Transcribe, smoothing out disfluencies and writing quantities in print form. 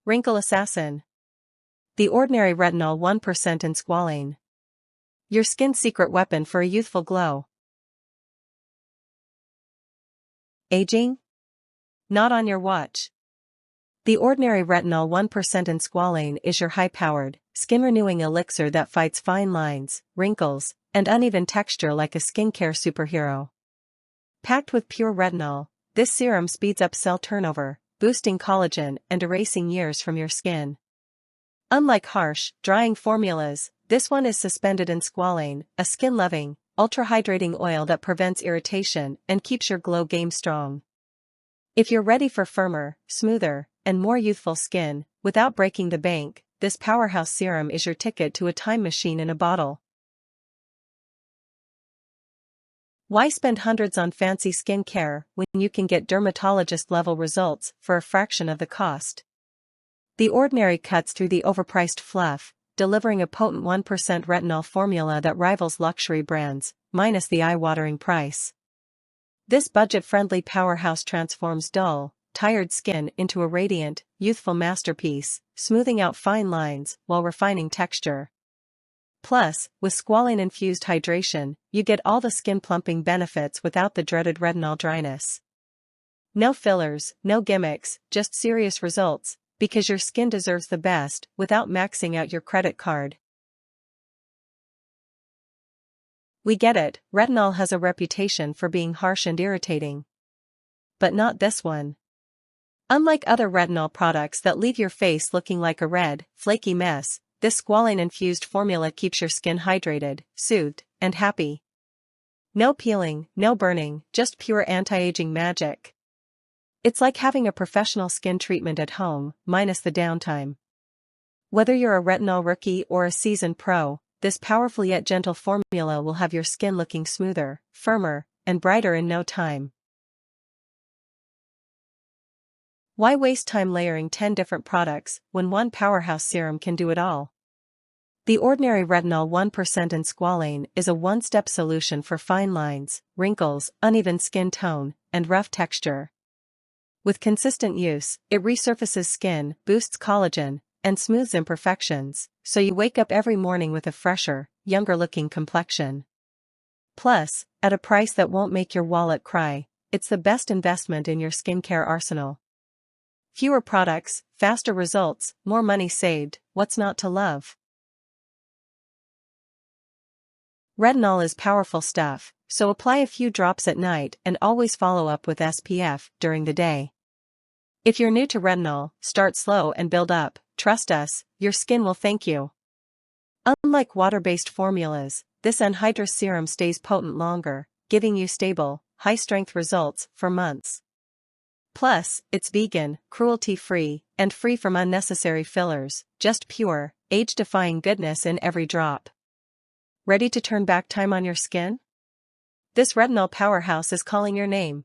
Wrinkle Assassin. The Ordinary Retinol 1% in squalane. Your skin's secret weapon for a youthful glow. Aging? Not on your watch. The Ordinary Retinol 1% in squalane is your high-powered, skin-renewing elixir that fights fine lines, wrinkles, and uneven texture like a skincare superhero. Packed with pure retinol, this serum speeds up cell turnover, boosting collagen and erasing years from your skin. Unlike harsh, drying formulas, this one is suspended in squalane, a skin-loving, ultra-hydrating oil that prevents irritation and keeps your glow game strong. If you're ready for firmer, smoother, and more youthful skin, without breaking the bank, this powerhouse serum is your ticket to a time machine in a bottle. Why spend hundreds on fancy skincare when you can get dermatologist-level results for a fraction of the cost? The Ordinary cuts through the overpriced fluff, delivering a potent 1% retinol formula that rivals luxury brands, minus the eye-watering price. This budget-friendly powerhouse transforms dull, tired skin into a radiant, youthful masterpiece, smoothing out fine lines while refining texture. Plus, with squalane-infused hydration, you get all the skin-plumping benefits without the dreaded retinol dryness. No fillers, no gimmicks, just serious results, because your skin deserves the best without maxing out your credit card. We get it, retinol has a reputation for being harsh and irritating. But not this one. Unlike other retinol products that leave your face looking like a red, flaky mess, this squalane-infused formula keeps your skin hydrated, soothed, and happy. No peeling, no burning, just pure anti-aging magic. It's like having a professional skin treatment at home, minus the downtime. Whether you're a retinol rookie or a seasoned pro, this powerful yet gentle formula will have your skin looking smoother, firmer, and brighter in no time. Why waste time layering 10 different products when one powerhouse serum can do it all? The Ordinary Retinol 1% in squalane is a one-step solution for fine lines, wrinkles, uneven skin tone, and rough texture. With consistent use, it resurfaces skin, boosts collagen, and smooths imperfections, so you wake up every morning with a fresher, younger-looking complexion. Plus, at a price that won't make your wallet cry, it's the best investment in your skincare arsenal. Fewer products, faster results, more money saved, what's not to love? Retinol is powerful stuff, so apply a few drops at night and always follow up with SPF during the day. If you're new to retinol, start slow and build up. Trust us, your skin will thank you. Unlike water-based formulas, this anhydrous serum stays potent longer, giving you stable, high-strength results for months. Plus, it's vegan, cruelty-free, and free from unnecessary fillers, just pure, age-defying goodness in every drop. Ready to turn back time on your skin? This retinol powerhouse is calling your name.